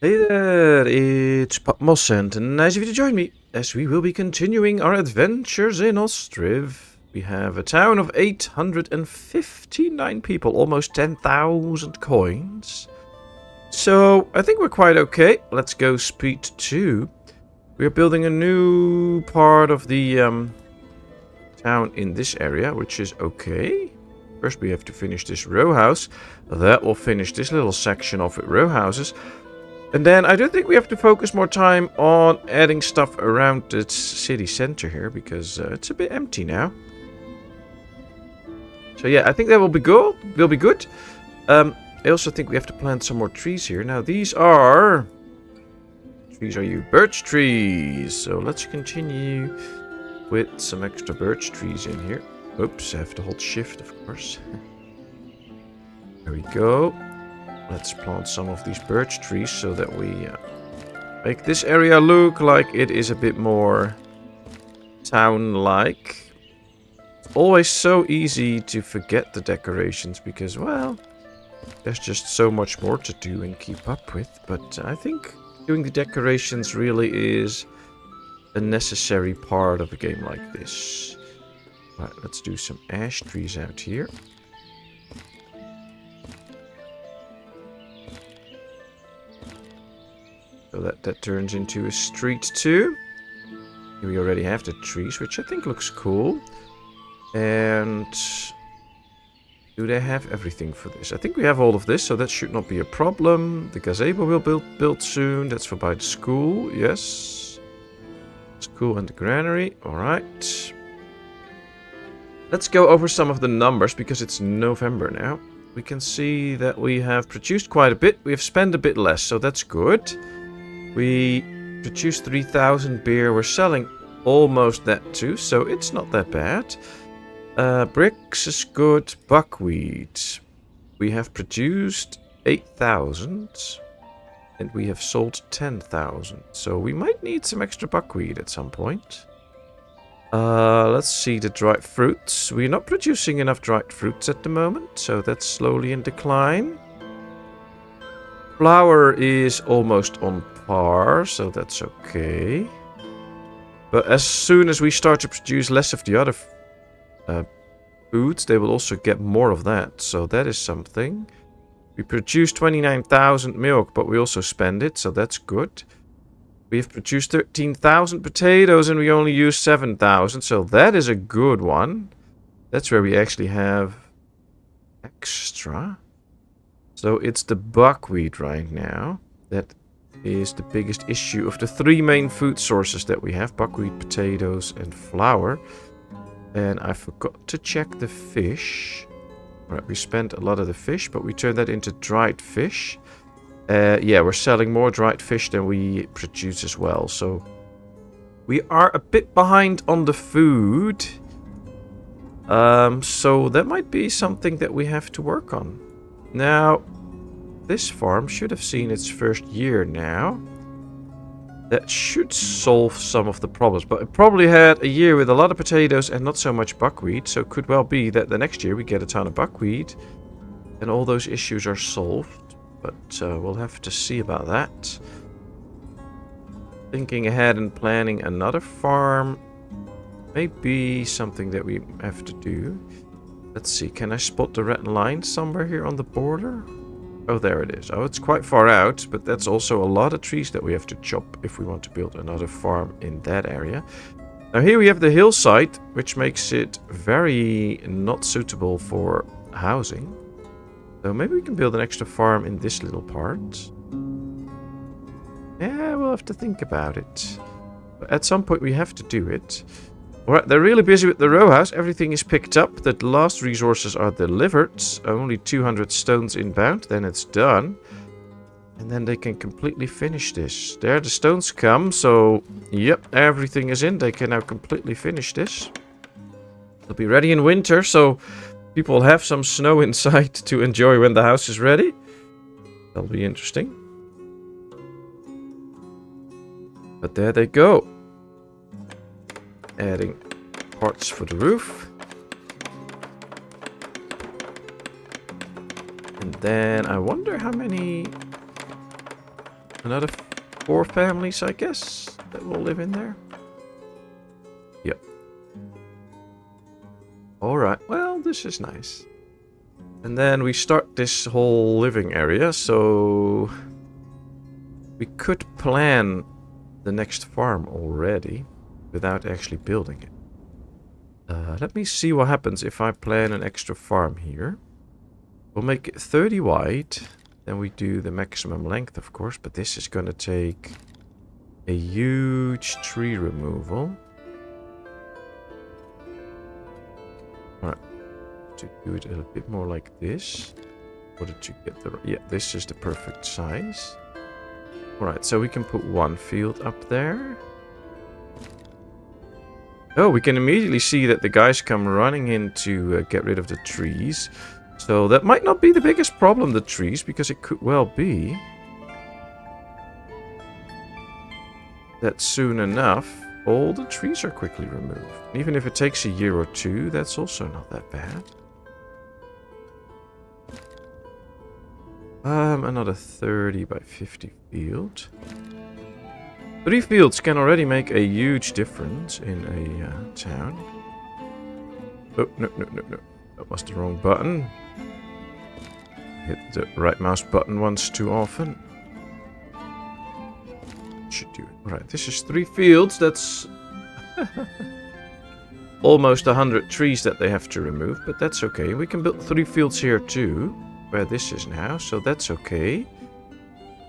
Hey there, it's Patmos and nice of you to join me as we will be continuing our adventures in Ostriv. We have a town of 859 people, almost 10,000 coins. So I think we're quite okay. Let's go speed 2. We're building a new part of the town in this area, which is okay. First we have to finish this row house. That will finish this little section off with row houses. And then I do think we have to focus more time on adding stuff around the city center here, because it's a bit empty now. So yeah, I think that will be good. I also think we have to plant some more trees here. Now these are... Trees are you? Birch trees. So let's continue with some extra birch trees in here. Oops, I have to hold shift, of course. There we go. Let's plant some of these birch trees so that we make this area look like it is a bit more town-like. It's always so easy to forget the decorations because, well, there's just so much more to do and keep up with. But I think doing the decorations really is a necessary part of a game like this. Right, let's do some ash trees out here. So that turns into a street too. Here we already have the trees, which I think looks cool. And do they have everything for this? I think we have all of this, so that should not be a problem. The gazebo will build soon. That's for by the school, yes. School and the granary, alright. Let's go over some of the numbers, because it's November now. We can see that we have produced quite a bit. We have spent a bit less, so that's good. We produced 3,000 beer. We're selling almost that too, so it's not that bad. Bricks is good. Buckwheat. We have produced 8,000. And we have sold 10,000. So we might need some extra buckwheat at some point. Let's see the dried fruits. We're not producing enough dried fruits at the moment, so that's slowly in decline. Flour is almost on par, so that's okay. But as soon as we start to produce less of the other foods, they will also get more of that. So that is something. We produce 29,000 milk, but we also spend it, so that's good. We have produced 13,000 potatoes, and we only use 7,000, so that is a good one. That's where we actually have extra. So it's the buckwheat right now. That is the biggest issue of the 3 main food sources that we have. Buckwheat, potatoes, and flour. And I forgot to check the fish. Right, we spent a lot of the fish, but we turned that into dried fish. Yeah, we're selling more dried fish than we produce as well. So we are a bit behind on the food. So that might be something that we have to work on. Now, this farm should have seen its first year now. That should solve some of the problems. But it probably had a year with a lot of potatoes and not so much buckwheat. So it could well be that the next year we get a ton of buckwheat. And all those issues are solved. But we'll have to see about that. Thinking ahead and planning another farm may be something that we have to do. Let's see, can I spot the red line somewhere here on the border? Oh, there it is. Oh, it's quite far out, but that's also a lot of trees that we have to chop if we want to build another farm in that area. Now here we have the hillside, which makes it very not suitable for housing. So maybe we can build an extra farm in this little part. Yeah, we'll have to think about it. But at some point we have to do it. Alright, they're really busy with the row house. Everything is picked up. The last resources are delivered. Only 200 stones inbound. Then it's done. And then they can completely finish this. There the stones come. So, yep, everything is in. They can now completely finish this. They'll be ready in winter. So, people will have some snow inside to enjoy when the house is ready. That'll be interesting. But there they go. Adding parts for the roof. And then I wonder how many another 4 families, I guess, that will live in there. Yep. Alright, well, this is nice. And then we start this whole living area, so we could plan the next farm already without actually building it. Let me see what happens if I plan an extra farm here. We'll make it 30 wide. Then we do the maximum length, of course. But this is going to take a huge tree removal. Alright. To do it a little bit more like this. In order to get the... Yeah, this is the perfect size. Alright, so we can put 1 field up there. Oh, we can immediately see that the guys come running in to get rid of the trees. So that might not be the biggest problem, the trees, because it could well be that soon enough all the trees are quickly removed. Even if it takes a year or 2, that's also not that bad. Another 30 by 50 field. 3 fields can already make a huge difference in a town. Oh, no. That was the wrong button. Hit the right mouse button once too often. Should do it. Alright, this is 3 fields. That's almost 100 trees that they have to remove, but that's okay. We can build 3 fields here too, where this is now, so that's okay.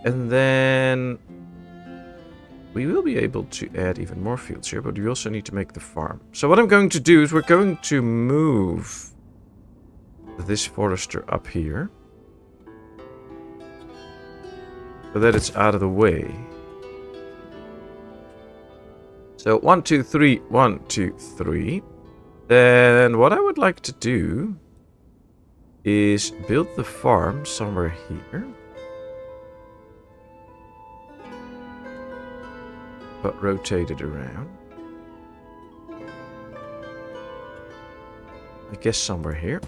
And then we will be able to add even more fields here, but we also need to make the farm. So what I'm going to do is we're going to move this forester up here, so that it's out of the way. So 1, 2, 3, 1, 2, 3. Then what I would like to do is build the farm somewhere here. But rotate it around. I guess somewhere here.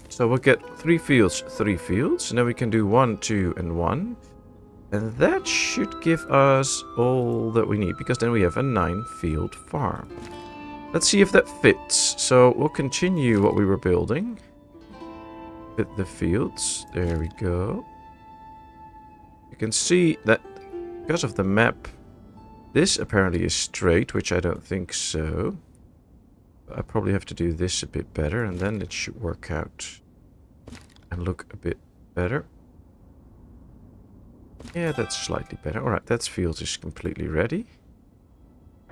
So we'll get 3 fields, 3 fields. And then we can do 1, 2, and 1. And that should give us all that we need, because then we have a 9-field farm. Let's see if that fits. So we'll continue what we were building. With the fields. There we go. You can see that because of the map, this apparently is straight, which I don't think so. I probably have to do this a bit better, and then it should work out and look a bit better. Yeah, that's slightly better. Alright, that field is completely ready.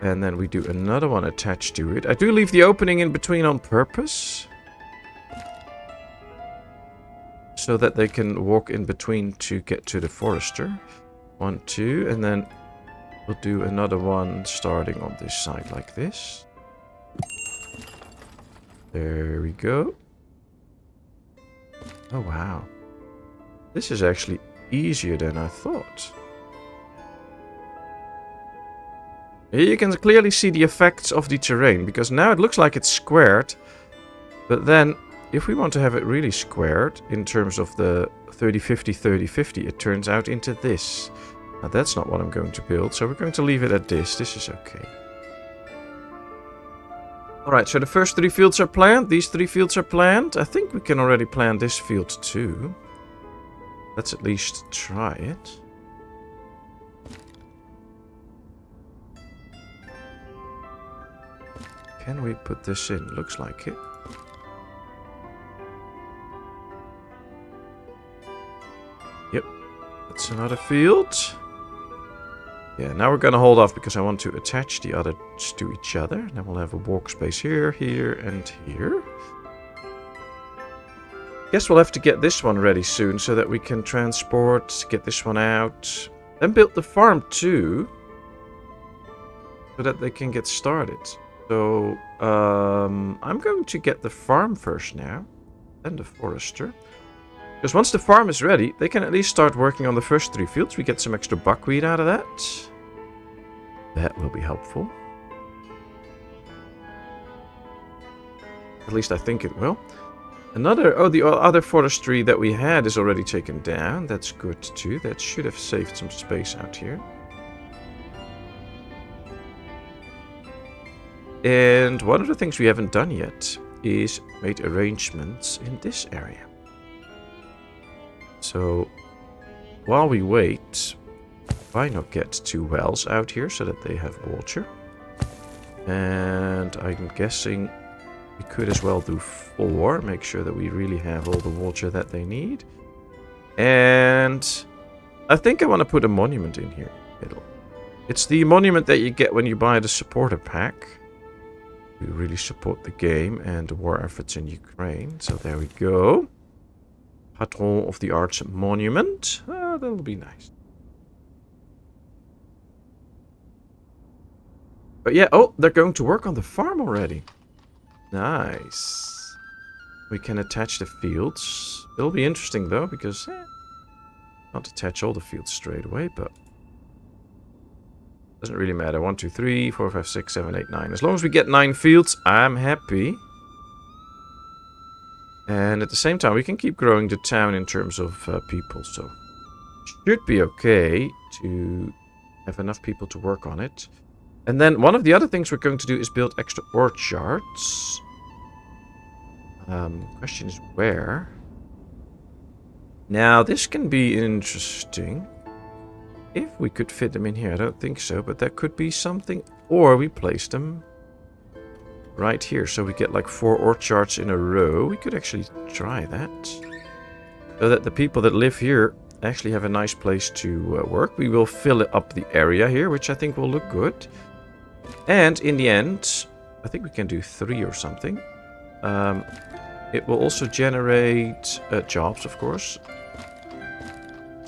And then we do another one attached to it. I do leave the opening in between on purpose, so that they can walk in between to get to the forester. 1, 2, and then we'll do another one starting on this side like this. There we go. Oh, wow. This is actually easier than I thought. Here you can clearly see the effects of the terrain, because now it looks like it's squared. But then, if we want to have it really squared, in terms of the 30-50, 30-50, it turns out into this. Now that's not what I'm going to build, so we're going to leave it at this. This is okay. Alright, so the first 3 fields are planned. These 3 fields are planned. I think we can already plan this field too. Let's at least try it. Can we put this in? Looks like it. Yep, that's another field. Yeah, now we're gonna hold off because I want to attach the others to each other. Then we'll have a walk space here, here, and here. Guess we'll have to get this one ready soon so that we can transport, get this one out. Then build the farm too, so that they can get started. So, I'm going to get the farm first now, then the forester. Because once the farm is ready, they can at least start working on the first 3 fields. We get some extra buckwheat out of that. That will be helpful. At least I think it will. The other forestry that we had is already taken down. That's good too. That should have saved some space out here. And one of the things we haven't done yet is made arrangements in this area. So while we wait, why not get 2 wells out here so that they have water? And I'm guessing we could as well do 4, make sure that we really have all the water that they need. And I think I want to put a monument in here. It's the monument that you get when you buy the supporter pack. You really support the game and the war efforts in Ukraine. So there we go. Patron of the Arts monument. That'll be nice. But yeah, oh, they're going to work on the farm already. Nice. We can attach the fields. It'll be interesting though, because not attach all the fields straight away, but doesn't really matter. 1, 2, 3, 4, 5, 6, 7, 8, 9. As long as we get 9 fields, I'm happy. And at the same time, we can keep growing the town in terms of people, so should be okay to have enough people to work on it. And then one of the other things we're going to do is build extra orchards. Question is where? Now, this can be interesting. If we could fit them in here, I don't think so, but that could be something. Or we place them right here, so we get like 4 orchards in a row. We could actually try that. So that the people that live here actually have a nice place to work. We will fill up the area here, which I think will look good. And in the end, I think we can do 3 or something. It will also generate jobs, of course.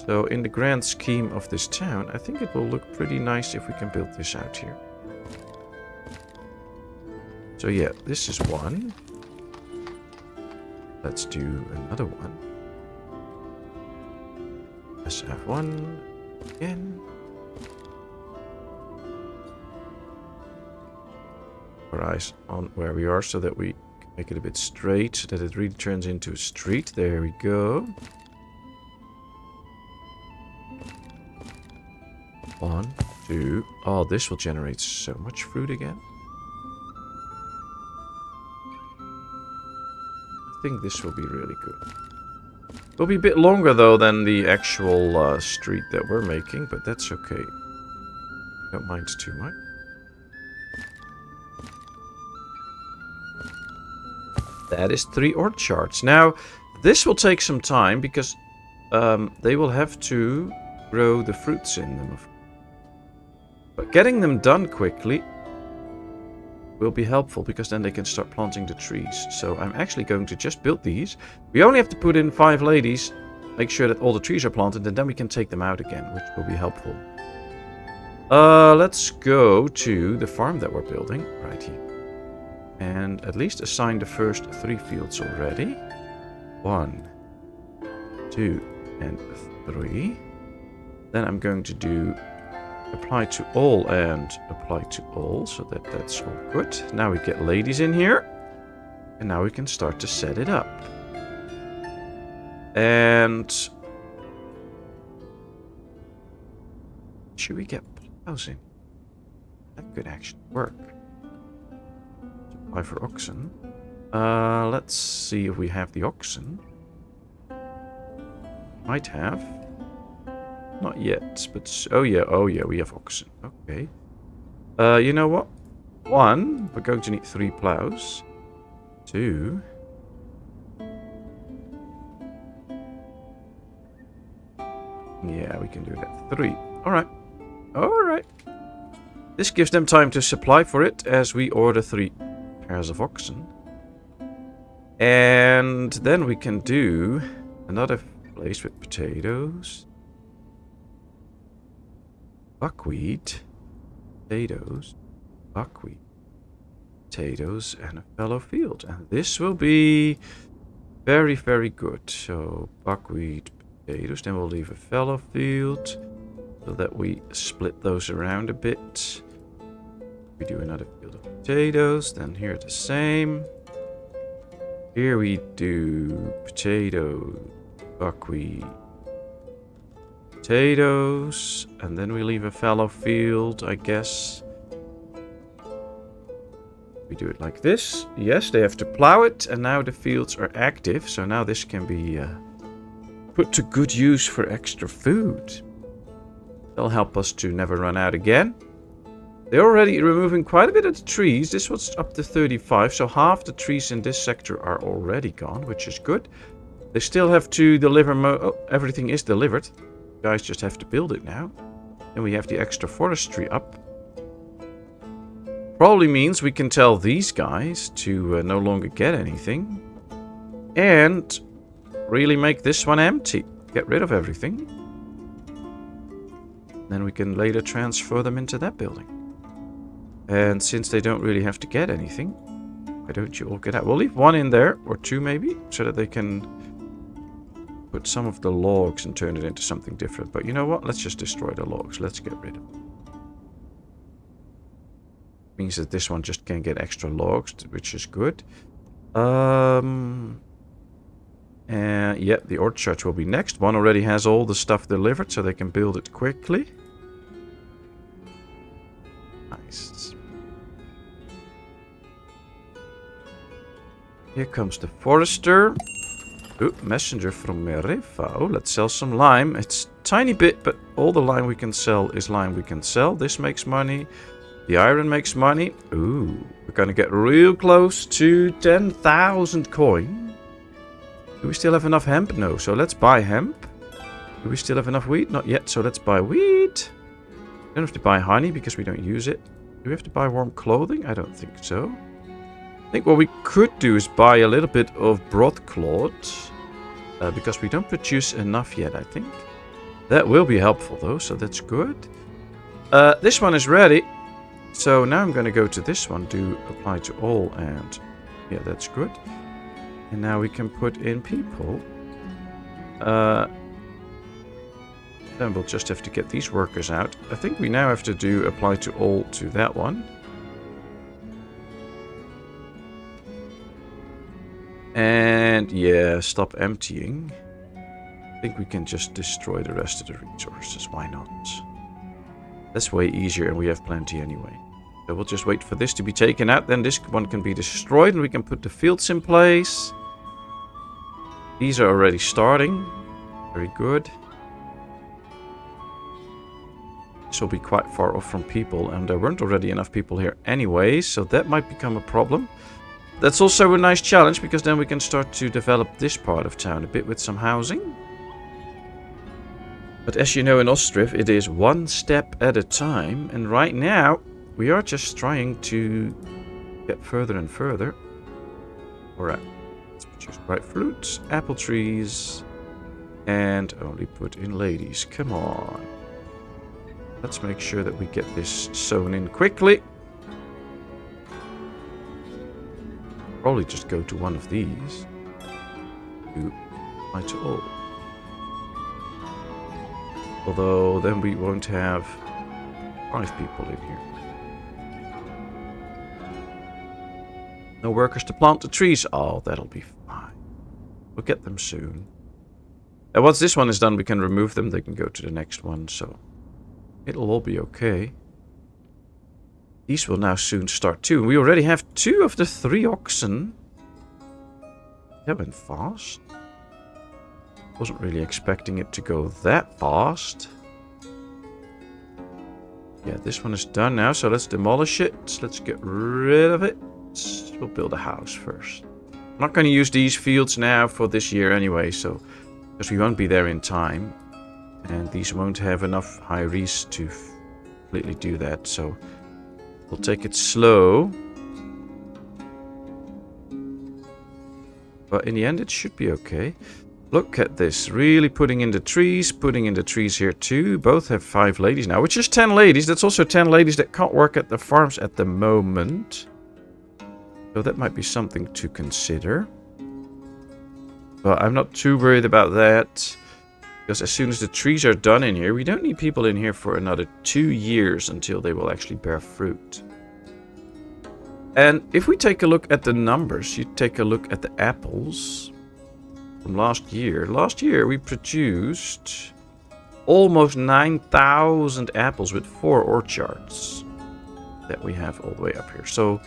So in the grand scheme of this town, I think it will look pretty nice if we can build this out here. So yeah, this is 1. Let's do another one. Let's have 1 again. Our eyes on where we are so that we can make it a bit straight, so that it really turns into a street. There we go. 1, 2. Oh, this will generate so much fruit again. I think this will be really good. It'll be a bit longer though than the actual street that we're making, but that's okay. Don't mind too much. That is 3 orchards. Now, this will take some time because they will have to grow the fruits in them. But getting them done quickly will be helpful because then they can start planting the trees. So I'm actually going to just build these. We only have to put in 5 ladies, make sure that all the trees are planted, and then we can take them out again, which will be helpful. Let's go to the farm that we're building right here. And at least assign the first 3 fields already. 1, 2, and 3. Then I'm going to do apply to all and apply to all, so that that's all good. Now we get ladies in here. And now we can start to set it up. And should we get plows in? That could actually work. Supply for oxen. Let's see if we have the oxen. Might have. Not yet, but oh yeah, we have oxen. Okay. You know what? 1, we're going to need 3 plows. 2. Yeah, we can do that. 3. Alright. Alright. This gives them time to supply for it as we order 3 pairs of oxen. And then we can do another place with potatoes. Buckwheat, potatoes, buckwheat, potatoes, and a fallow field. And this will be very, very good. So buckwheat, potatoes, then we'll leave a fallow field so that we split those around a bit. We do another field of potatoes, then here the same. Here we do potato, buckwheat, potatoes, and then we leave a fallow field, I guess. We do it like this. Yes, they have to plow it, and now the fields are active, so now this can be put to good use for extra food. They'll help us to never run out again. They're already removing quite a bit of the trees. This was up to 35, so half the trees in this sector are already gone, which is good. They still have to deliver everything is delivered. You guys just have to build it now. And we have the extra forestry up. Probably means we can tell these guys to no longer get anything. And really make this one empty. Get rid of everything. Then we can later transfer them into that building. And since they don't really have to get anything, why don't you all get out? We'll leave one in there, or two maybe, so that they can put some of the logs and turn it into something different. But you know what? Let's just destroy the logs. Let's get rid of them. Means that this one just can get extra logs, which is good. And yeah, the orchard will be next. One already has all the stuff delivered, so they can build it quickly. Nice. Here comes the forester. Ooh, messenger from Merifa. Oh, let's sell some lime. It's a tiny bit, but all the lime we can sell is lime we can sell. This makes money. The iron makes money. Ooh, we're going to get real close to 10,000 coin. Do we still have enough hemp? No, so let's buy hemp. Do we still have enough wheat? Not yet, so let's buy wheat. We don't have to buy honey because we don't use it. Do we have to buy warm clothing? I don't think so. I think what we could do is buy a little bit of broadcloth. Because we don't produce enough yet, I think. That will be helpful though, so that's good. This one is ready. So now I'm going to go to this one, do apply to all, and yeah, that's good. And now we can put in people. Then we'll just have to get these workers out. I think we now have to do apply to all to that one. And yeah, stop emptying. I think we can just destroy the rest of the resources. Why not? That's way easier, and we have plenty anyway. So we'll just wait for this to be taken out. Then this one can be destroyed, and we can put the fields in place. These are already starting. Very good. This will be quite far off from people, and there weren't already enough people here anyway, so that might become a problem. That's also a nice challenge, because then we can start to develop this part of town a bit with some housing. But as you know, in Ostriv, it is one step at a time, and right now we are just trying to get further and further. Alright, let's produce bright fruits, apple trees, and only put in ladies. Come on. Let's make sure that we get this sown in quickly. Probably just go to one of these. Do apply to all. Although then we won't have 5 people in here. No workers to plant the trees. Oh, that'll be fine. We'll get them soon. And once this one is done, we can remove them. They can go to the next one, so it'll all be okay. These will now soon start too. We already have 2 of the 3 oxen. That went fast. Wasn't really expecting it to go that fast. Yeah, this one is done now, so let's demolish it. Let's get rid of it. We'll build a house first. I'm not going to use these fields now for this year anyway, so because we won't be there in time. And these won't have enough high-res to completely do that, so we'll take it slow. But in the end, it should be okay. Look at this. Really putting in the trees here too. Both have 5 ladies now, which is 10 ladies. That's also 10 ladies that can't work at the farms at the moment. So that might be something to consider. But I'm not too worried about that. Because as soon as the trees are done in here, we don't need people in here for another 2 years until they will actually bear fruit. And if we take a look at the numbers, you take a look at the apples from last year. Last year we produced almost 9,000 apples with 4 orchards that we have all the way up here. So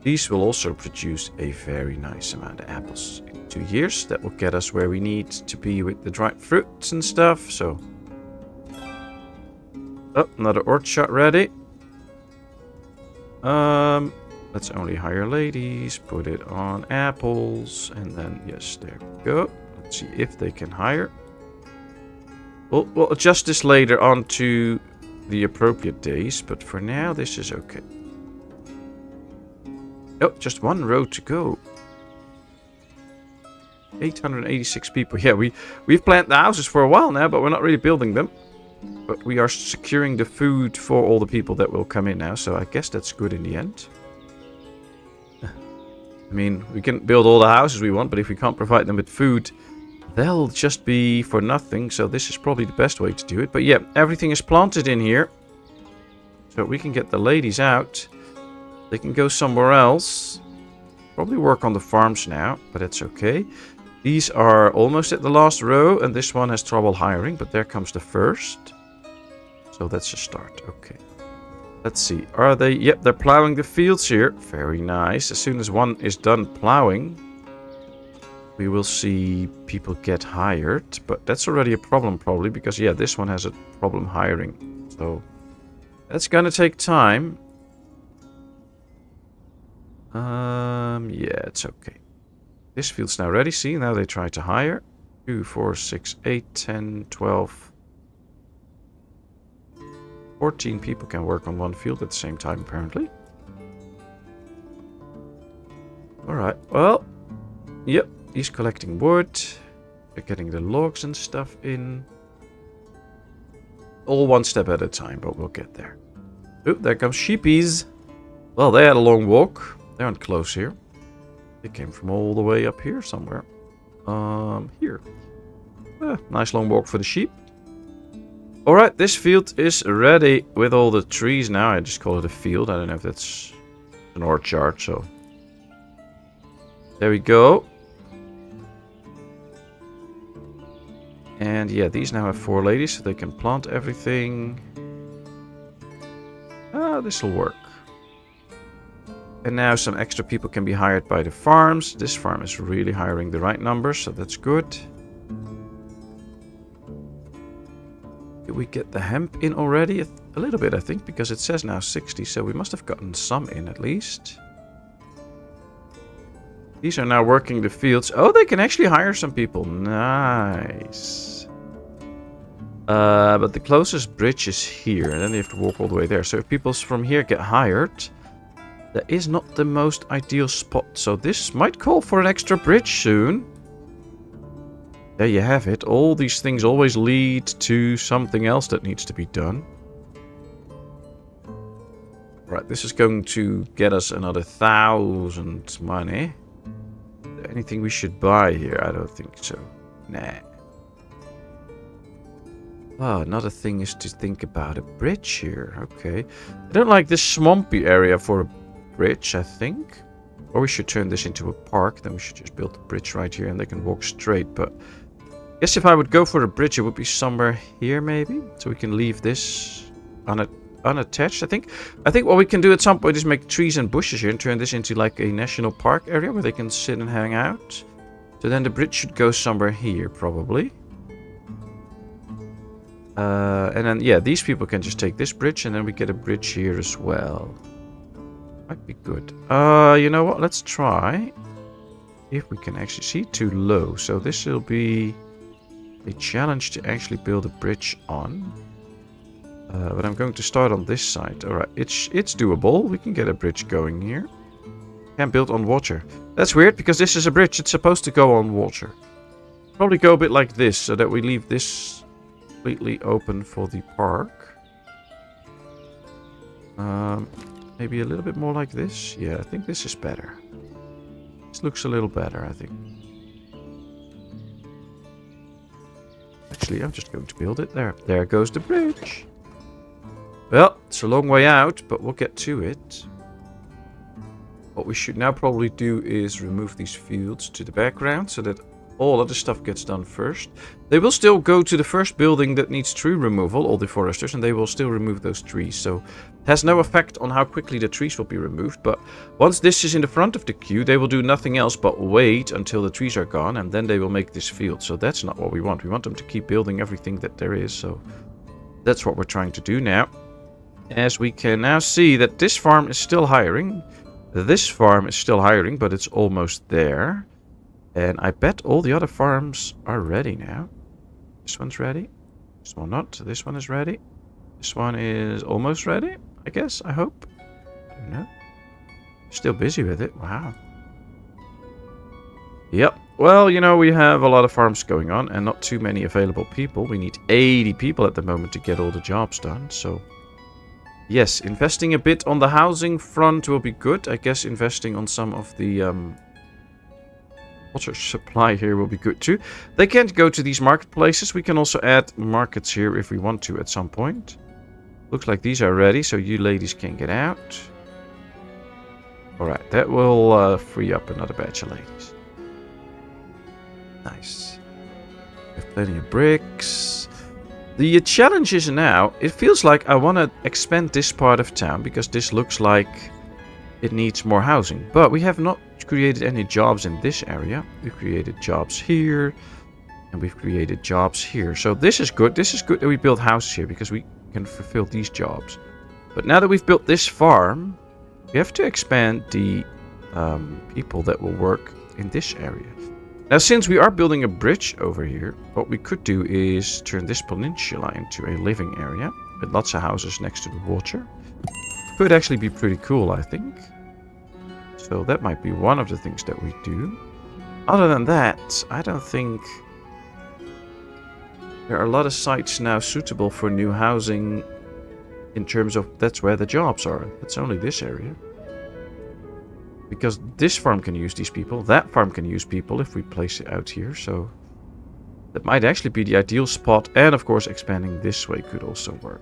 these will also produce a very nice amount of apples in 2 years. That will get us where we need to be with the dried fruits and stuff. So, oh, another orchard ready. Let's only hire ladies. Put it on apples, and then yes, there we go. Let's see if they can hire. We'll adjust this later on to the appropriate days, but for now this is okay. Oh, just 1 row to go. 886 people. Yeah, we've planned the houses for a while now, but we're not really building them. But we are securing the food for all the people that will come in now, so I guess that's good in the end. I mean, we can build all the houses we want, but if we can't provide them with food, they'll just be for nothing. So this is probably the best way to do it. But yeah, everything is planted in here. So we can get the ladies out. They can go somewhere else. Probably work on the farms now, but it's okay. These are almost at the last row, and this one has trouble hiring, but there comes the first. So that's a start. Okay. Let's see. Are they? Yep, they're plowing the fields here. Very nice. As soon as one is done plowing, we will see people get hired. But that's already a problem probably, because yeah, this one has a problem hiring. So that's gonna take time. Yeah, it's okay. This field's now ready. See, now they try to hire. 2, 4, 6, 8, 10, 12. 14 people can work on one field at the same time, apparently. Alright, well, yep, he's collecting wood. They're getting the logs and stuff in. All one step at a time, but we'll get there. Oh, there comes sheepies. Well, they had a long walk. They aren't close here. They came from all the way up here somewhere. Here. Nice long walk for the sheep. Alright, this field is ready with all the trees now. I just call it a field. I don't know if that's an orchard, so. There we go. And yeah, these now have 4 ladies, so they can plant everything. This will work. And now some extra people can be hired by the farms. This farm is really hiring the right numbers, so that's good. Did we get the hemp in already? A little bit, I think, because it says now 60, so we must have gotten some in at least. These are now working the fields. Oh, they can actually hire some people. Nice. But the closest bridge is here, and then they have to walk all the way there. So if people from here get hired, that is not the most ideal spot. So this might call for an extra bridge soon. There you have it. All these things always lead to something else that needs to be done. Right, this is going to get us another 1,000 money. Is there anything we should buy here? I don't think so. Nah. Oh, another thing is to think about a bridge here. Okay. I don't like this swampy area for a bridge, I think. Or we should turn this into a park. Then we should just build a bridge right here and they can walk straight. But I guess if I would go for a bridge, it would be somewhere here maybe. So we can leave this unattached, I think. I think what we can do at some point is make trees and bushes here and turn this into like a national park area where they can sit and hang out. So then the bridge should go somewhere here probably. And then, yeah, these people can just take this bridge and then we get a bridge here as well. Might be good. You know what? Let's try. If we can actually see too low. So this will be a challenge to actually build a bridge on. But I'm going to start on this side. Alright, it's doable. We can get a bridge going here. Can't build on water. That's weird because this is a bridge. It's supposed to go on water. Probably go a bit like this so that we leave this completely open for the park. Maybe a little bit more like this. Yeah, I think this is better. This looks a little better, I think. Actually, I'm just going to build it there. There goes the bridge. Well, it's a long way out, but we'll get to it. What we should now probably do is remove these fields to the background so that all other stuff gets done first. They will still go to the first building that needs tree removal, all the foresters, and they will still remove those trees. So it has no effect on how quickly the trees will be removed. But once this is in the front of the queue, they will do nothing else but wait until the trees are gone, and then they will make this field. So that's not what we want. We want them to keep building everything that there is. So that's what we're trying to do now. As we can now see that this farm is still hiring. This farm is still hiring, but it's almost there. And I bet all the other farms are ready now. This one's ready. This one not. This one is ready. This one is almost ready, I guess. I hope. I don't know. Still busy with it. Wow. Yep. Well, you know, we have a lot of farms going on and not too many available people. We need 80 people at the moment to get all the jobs done. So, yes, investing a bit on the housing front will be good. I guess investing on some of the water supply here will be good too. They can't go to these marketplaces. We can also add markets here if we want to at some point. Looks like these are ready, so you ladies can get out. Alright, that will free up another batch of ladies. Nice. We have plenty of bricks. The challenge is now, it feels like I want to expand this part of town because this looks like it needs more housing. But we have not created any jobs in this area. We've created jobs here. And we've created jobs here. So this is good. This is good that we build houses here because we can fulfill these jobs. But now that we've built this farm, we have to expand the people that will work in this area. Now, since we are building a bridge over here, what we could do is turn this peninsula into a living area with lots of houses next to the water. Could actually be pretty cool, I think. So that might be one of the things that we do. Other than that, I don't think there are a lot of sites now suitable for new housing in terms of that's where the jobs are. It's only this area. Because this farm can use these people, that farm can use people if we place it out here. So that might actually be the ideal spot. And of course, expanding this way could also work.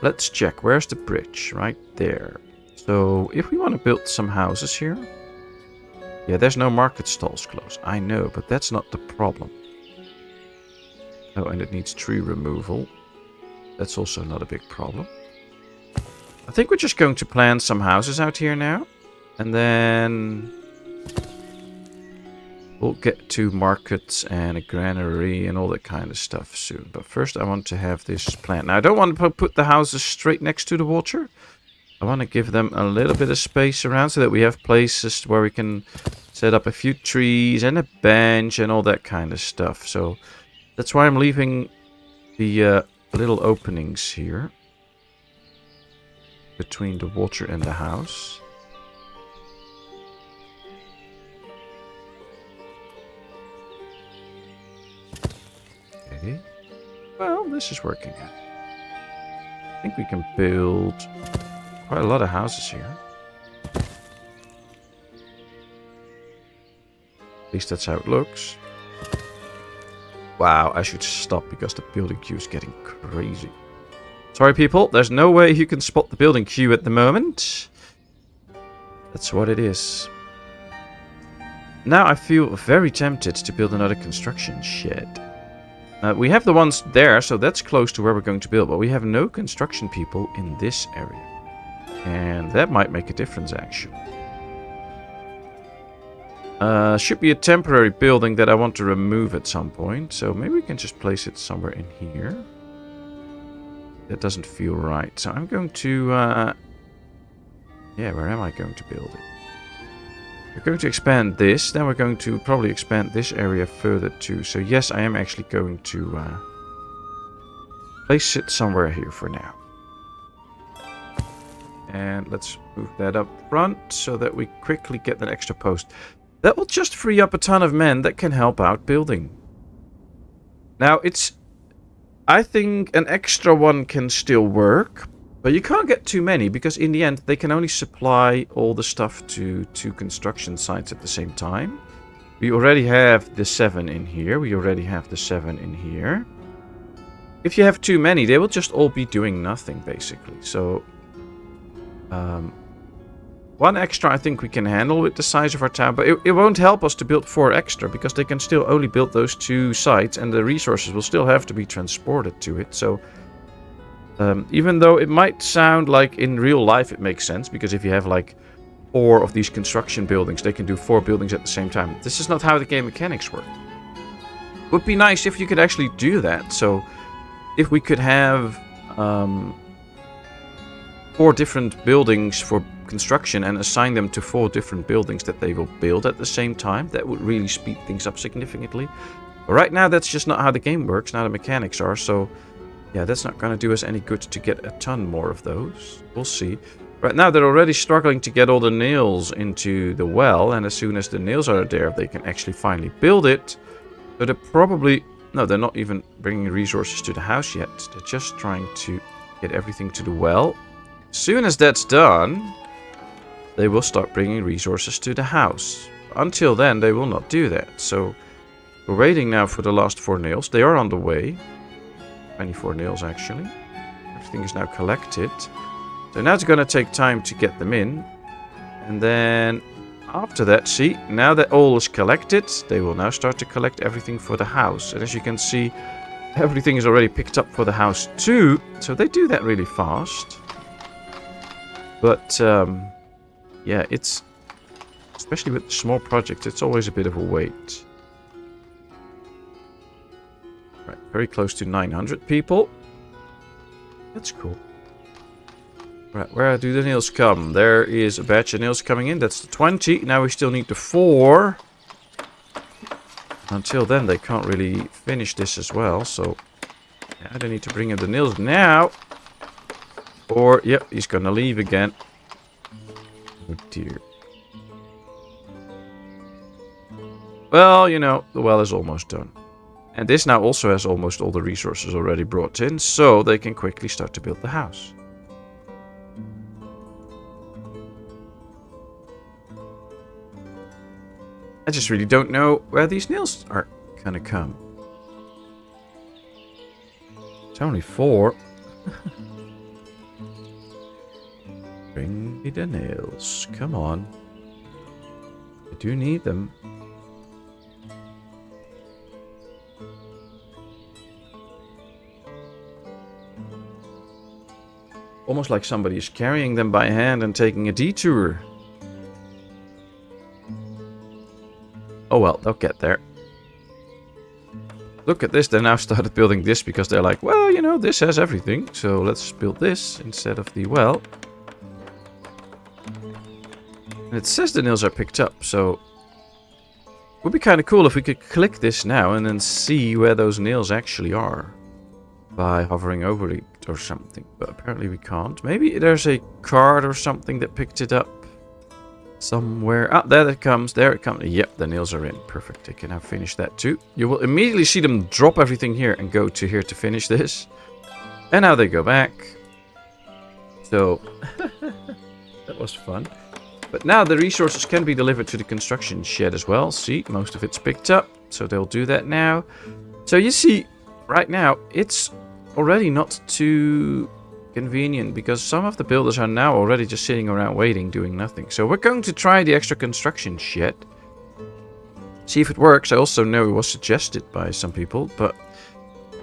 Let's check. Where's the bridge? Right there. So if we want to build some houses here. Yeah, there's no market stalls close. I know, but that's not the problem. Oh, and it needs tree removal. That's also not a big problem. I think we're just going to plant some houses out here now. And then we'll get to markets and a granary and all that kind of stuff soon. But first I want to have this plant. Now I don't want to put the houses straight next to the water. I want to give them a little bit of space around so that we have places where we can set up a few trees and a bench and all that kind of stuff. So that's why I'm leaving the little openings here between the water and the house. Okay. Well, this is working out. I think we can build quite a lot of houses here. At least that's how it looks. Wow, I should stop because the building queue is getting crazy. Sorry, people. There's no way you can spot the building queue at the moment. That's what it is. Now I feel very tempted to build another construction shed. We have the ones there, so that's close to where we're going to build. But we have no construction people in this area. And that might make a difference, actually. Should be a temporary building that I want to remove at some point. So maybe we can just place it somewhere in here. That doesn't feel right. So I'm going to... yeah, where am I going to build it? We're going to expand this. Then we're going to probably expand this area further too. So yes, I am actually going to place it somewhere here for now. And let's move that up front so that we quickly get that extra post. That will just free up a ton of men that can help out building. Now, I think an extra one can still work, but you can't get too many because in the end they can only supply all the stuff to 2 construction sites at the same time. We already have the 7 in here. We already have the 7 in here. If you have too many, they will just all be doing nothing basically. So 1 extra I think we can handle with the size of our town, but it won't help us to build 4 extra, because they can still only build those 2 sites, and the resources will still have to be transported to it. So even though it might sound like in real life it makes sense, because if you have like 4 of these construction buildings, they can do 4 buildings at the same time. This is not how the game mechanics work. It would be nice if you could actually do that. So if we could have 4 different buildings for construction and assign them to 4 different buildings that they will build at the same time, that would really speed things up significantly. But right now, that's just not how the game works, now the mechanics are, so yeah, that's not going to do us any good to get a ton more of those. We'll see. Right now, they're already struggling to get all the nails into the well, and as soon as the nails are there, they can actually finally build it. So they're probably... No, they're not even bringing resources to the house yet. They're just trying to get everything to the well. As soon as that's done, they will start bringing resources to the house. Until then, they will not do that. So we're waiting now for the last 4 nails. They are on the way. 24 nails, actually. Everything is now collected. So now it's going to take time to get them in. And then after that, see, now that all is collected, they will now start to collect everything for the house. And as you can see, everything is already picked up for the house too. So they do that really fast. But, yeah, it's... especially with small projects, it's always a bit of a wait. Right, very close to 900 people. That's cool. Right, where do the nails come? There is a batch of nails coming in. That's the 20. Now we still need the 4. Until then, they can't really finish this as well. So, yeah, they need to bring in the nails now. Or, yep, he's gonna leave again. Oh dear. Well, you know, the well is almost done. And this now also has almost all the resources already brought in, so they can quickly start to build the house. I just really don't know where these nails are gonna come. It's only 4. Bring me the nails. Come on. I do need them. Almost like somebody is carrying them by hand and taking a detour. Oh well, they'll get there. Look at this, they now started building this because they're like, well, you know, this has everything. So let's build this instead of the well. And it says the nails are picked up, so... it would be kind of cool if we could click this now and then see where those nails actually are. By hovering over it or something. But apparently we can't. Maybe there's a card or something that picked it up. Somewhere. Ah, there it comes. There it comes. Yep, the nails are in. Perfect. I can now finish that too. You will immediately see them drop everything here and go to here to finish this. And now they go back. So, that was fun. But now the resources can be delivered to the construction shed as well. See, most of it's picked up. So they'll do that now. So you see, right now, it's already not too convenient because some of the builders are now already just sitting around waiting, doing nothing. So we're going to try the extra construction shed. See if it works. I also know it was suggested by some people, but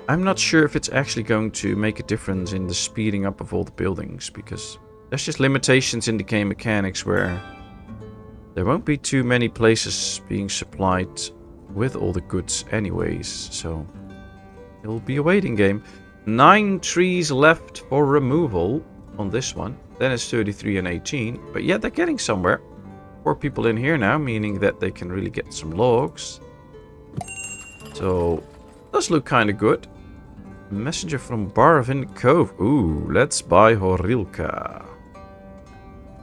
I'm not sure if it's actually going to make a difference in the speeding up of all the buildings, because there's just limitations in the game mechanics where there won't be too many places being supplied with all the goods anyways, so it'll be a waiting game. 9 trees left for removal on this one. Then it's 33 and 18. But yeah, they're getting somewhere. 4 people in here now, meaning that they can really get some logs. So, does look kind of good. Messenger from Barvin Cove. Ooh, let's buy Horilka.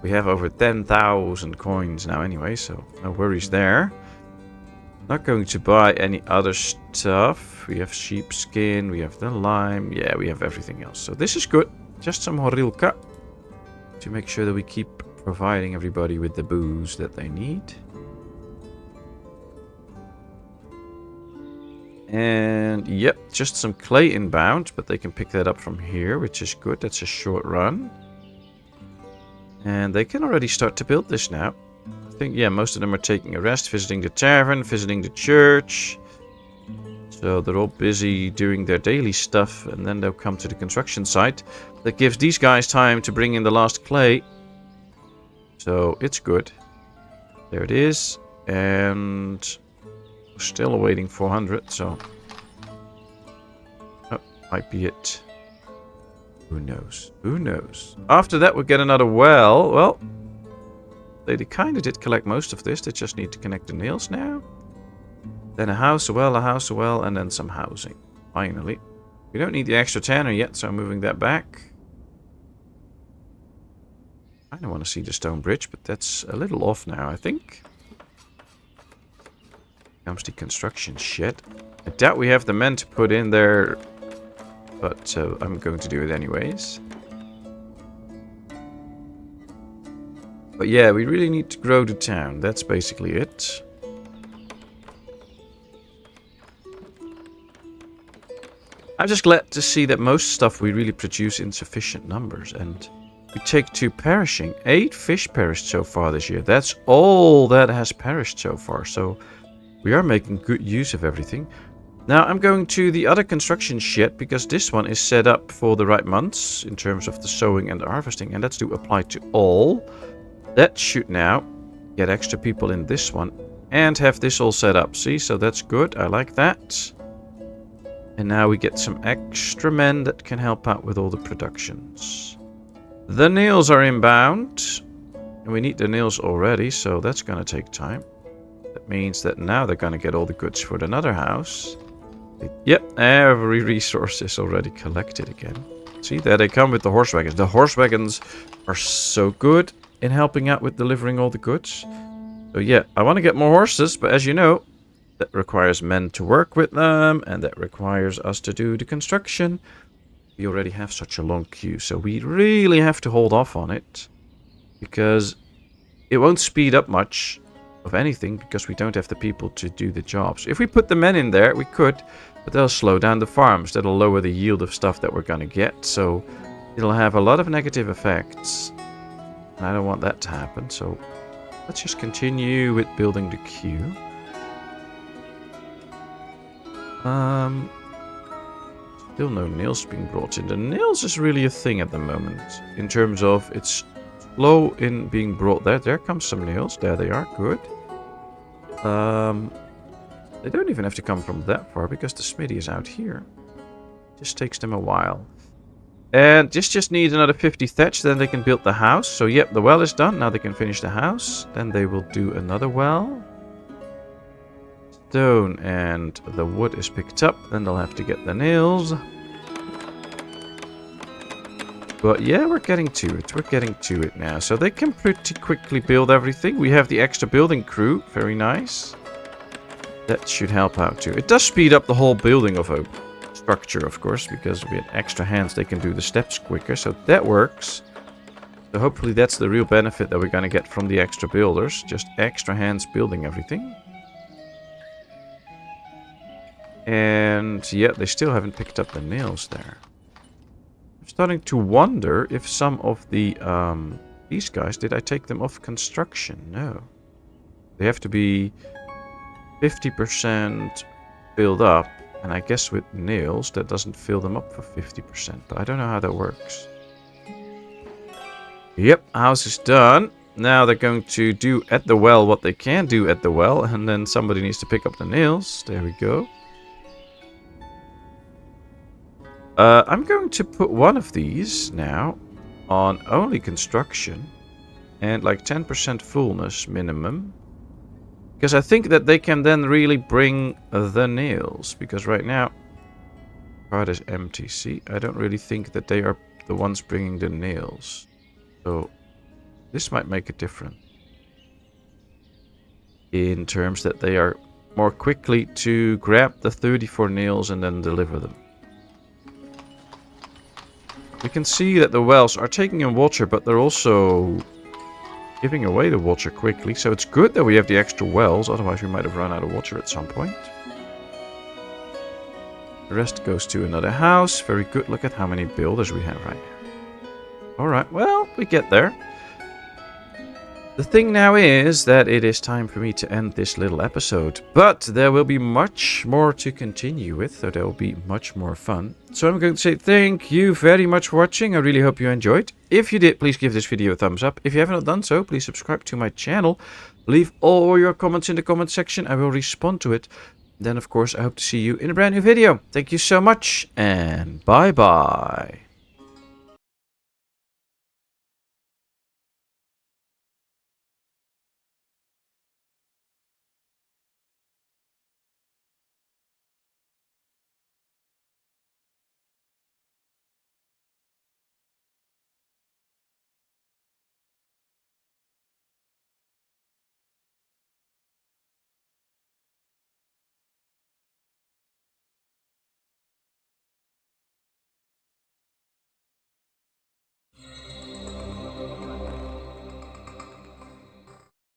We have over 10,000 coins now anyway, so no worries there. Not going to buy any other stuff. We have sheepskin, we have the lime. Yeah, we have everything else. So this is good. Just some Horilka to make sure that we keep providing everybody with the booze that they need. And yep, just some clay inbound, but they can pick that up from here, which is good. That's a short run. And they can already start to build this now. I think, yeah, most of them are taking a rest, visiting the tavern, visiting the church. So they're all busy doing their daily stuff, and then they'll come to the construction site. That gives these guys time to bring in the last clay. So it's good. There it is. And we're still awaiting 400, so... Oh, might be it. Who knows? Who knows? After that, we'll get another well. Well, they kind of did collect most of this. They just need to connect the nails now. Then a house, a well, and then some housing. Finally. We don't need the extra tanner yet, so I'm moving that back. I don't want to see the stone bridge, but that's a little off now, I think. Comes the construction shed. I doubt we have the men to put in there, but I'm going to do it anyways. But yeah, we really need to grow the town. That's basically it. I'm just glad to see that most stuff we really produce in sufficient numbers. And we take 2 perishing. 8 fish perished so far this year. That's all that has perished so far. So we are making good use of everything. Now I'm going to the other construction shed because this one is set up for the right months in terms of the sowing and the harvesting. And that's to apply to all. That should now get extra people in this one and have this all set up. See, so that's good. I like that. And now we get some extra men that can help out with all the productions. The nails are inbound. And we need the nails already, so that's going to take time. That means that now they're going to get all the goods for another house. Yep, every resource is already collected again. See, there they come with the horse wagons. The horse wagons are so good in helping out with delivering all the goods. So yeah, I want to get more horses, but as you know, that requires men to work with them, and that requires us to do the construction. We already have such a long queue, so we really have to hold off on it. Because it won't speed up much of anything, because we don't have the people to do the jobs. If we put the men in there, we could, but they'll slow down the farms. That'll lower the yield of stuff that we're going to get, so it'll have a lot of negative effects. And I don't want that to happen, so let's just continue with building the queue. Still no nails being brought in. The nails is really a thing at the moment. In terms of it's slow in being brought there. There comes some nails. There they are. Good. They don't even have to come from that far because the smithy is out here. Just takes them a while. And just need another 50 thatch, then they can build the house. So yep, the well is done. Now they can finish the house. Then they will do another well. Stone and the wood is picked up. Then they'll have to get the nails. But yeah, we're getting to it. We're getting to it now. So they can pretty quickly build everything. We have the extra building crew. Very nice. That should help out too. It does speed up the whole building of a structure, of course, because with extra hands they can do the steps quicker. So that works. So hopefully that's the real benefit that we're going to get from the extra builders. Just extra hands building everything. And yeah, they still haven't picked up the nails there. I'm starting to wonder if some of the these guys, did I take them off construction? No. They have to be 50% filled up. And I guess with nails, that doesn't fill them up for 50%. But I don't know how that works. Yep, house is done. Now they're going to do at the well what they can do at the well. And then somebody needs to pick up the nails. There we go. I'm going to put one of these now on only construction. And like 10% fullness minimum. Because I think that they can then really bring the nails. Because right now, card is empty. See, I don't really think that they are the ones bringing the nails. So, this might make a difference. In terms that they are more quickly to grab the 34 nails and then deliver them. We can see that the wells are taking in water, but they're also giving away the water quickly, so it's good that we have the extra wells, otherwise we might have run out of water at some point. The rest goes to another house. Very good. Look at how many builders we have right now. Alright, well, we get there. The thing now is that it is time for me to end this little episode, but there will be much more to continue with, so there will be much more fun. So I'm going to say thank you very much for watching. I really hope you enjoyed. If you did, please give this video a thumbs up. If you haven't done so, please subscribe to my channel. Leave all your comments in the comment section. I will respond to it. Then, of course, I hope to see you in a brand new video. Thank you so much, and bye-bye.